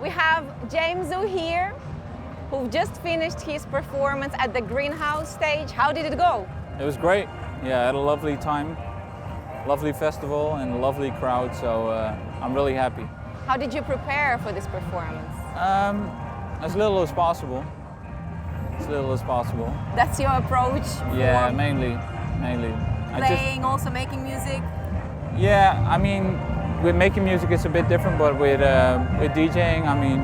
We have Jameszoo here, who just finished his performance at the Greenhouse stage. How did it go? It was great. Yeah, I had a lovely time, lovely festival and a lovely crowd, so I'm really happy. How did you prepare for this performance? As little as possible. As little as possible. That's your approach? Yeah, mainly. Playing, also making music? Yeah, I mean, with making music it's a bit different, but with DJing, I mean,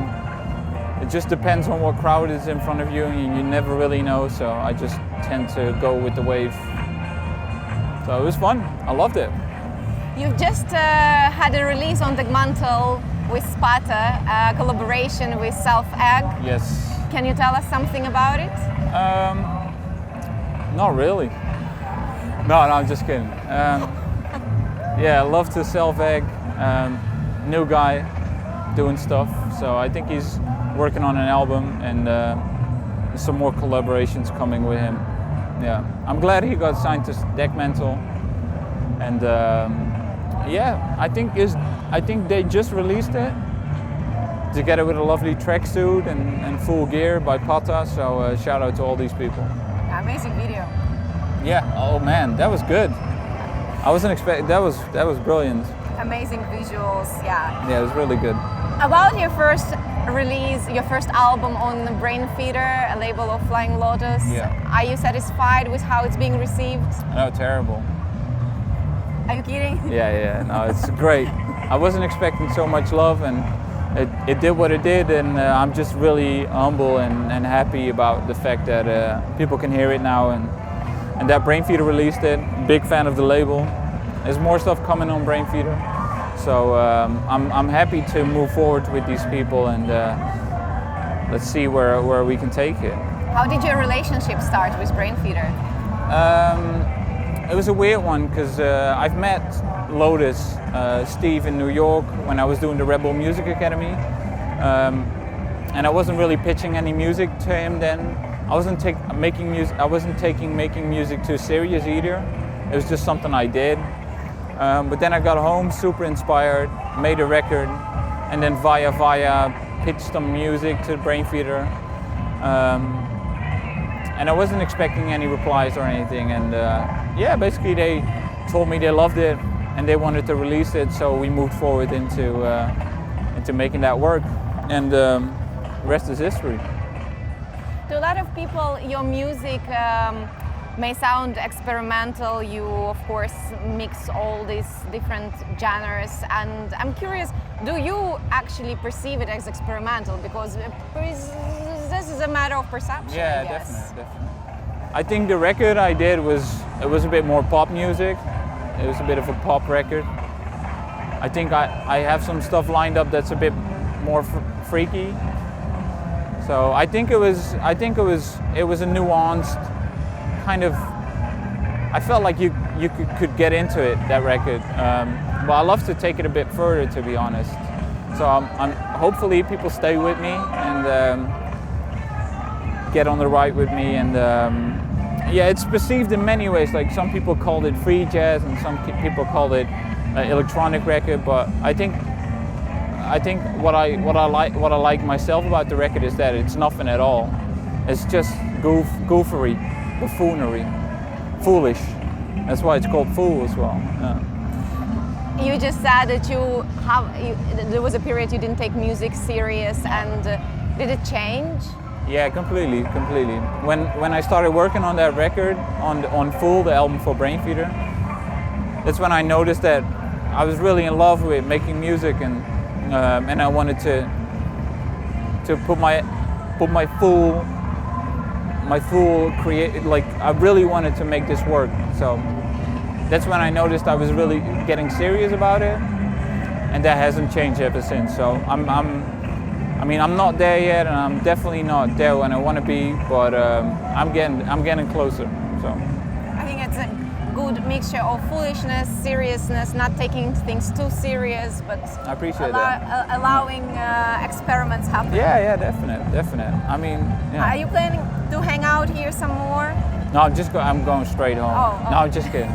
it just depends on what crowd is in front of you, and you never really know, so I just tend to go with the wave. So it was fun, I loved it. You've just had a release on Dekmantel with Spata, a collaboration with Self-Egg. Yes. Can you tell us something about it? Not really. No, I'm just kidding. Yeah, I love to Self-Egg, new guy doing stuff, so I think he's working on an album and some more collaborations coming with him. Yeah, I'm glad he got signed to Dekmantel, and yeah, I think they just released it together with a lovely tracksuit and full gear by Pata. So shout out to all these people. Amazing video. Yeah. Oh man, that was good. I wasn't expecting. That was brilliant. Amazing visuals. Yeah. Yeah, it was really good. About your first release, your first album on Brain Feeder, a label of Flying Lotus. Yeah. Are you satisfied with how it's being received? No, terrible. Are you kidding? Yeah. No, it's great. I wasn't expecting so much love, and it did what it did, and I'm just really humble and happy about the fact that people can hear it now, and that Brain Feeder released it. Big fan of the label. There's more stuff coming on Brain Feeder, so I'm happy to move forward with these people, and let's see where we can take it. How did your relationship start with Brain Feeder? It was a weird one because I've met Lotus, Steve in New York when I was doing the Rebel Music Academy, and I wasn't really pitching any music to him then. I wasn't taking making music too serious either. It was just something I did. But then I got home super inspired, made a record, and then via pitched some music to Brain Feeder. And I wasn't expecting any replies or anything, and yeah, basically they told me they loved it and they wanted to release it, so we moved forward into making that work, and the rest is history. To a lot of people, your music may sound experimental. You, of course, mix all these different genres, and I'm curious, do you actually perceive it as experimental? Because this is a matter of perception. Yeah, I guess. definitely. I think the record I did was a bit more pop music. It was a bit of a pop record. I think I have some stuff lined up that's a bit more freaky. So I think it was a nuanced kind of. I felt like you could get into it, that record. But I love to take it a bit further, to be honest. So I'm hopefully people stay with me and get on the ride with me, and yeah, it's perceived in many ways. Like some people called it free jazz, and some people called it electronic record. But I think what I like myself about the record is that it's nothing at all. It's just goofery, buffoonery, foolish. That's why it's called Fool as well. Yeah. You just said that there was a period you didn't take music serious, and did it change? Yeah, completely. When I started working on that record, on Fool, the album for Brain Feeder, that's when I noticed that I was really in love with making music, and I wanted to put my full create, like I really wanted to make this work. So that's when I noticed I was really getting serious about it, and that hasn't changed ever since. So I'm not there yet, and I'm definitely not there when I want to be, but I'm getting closer. So I think it's a good mixture of foolishness, seriousness, not taking things too serious, but I appreciate that. Allowing experiments happen. Yeah, definite. I mean, yeah. Are you planning to hang out here some more? No, I'm going straight home. Oh. No, I'm just kidding.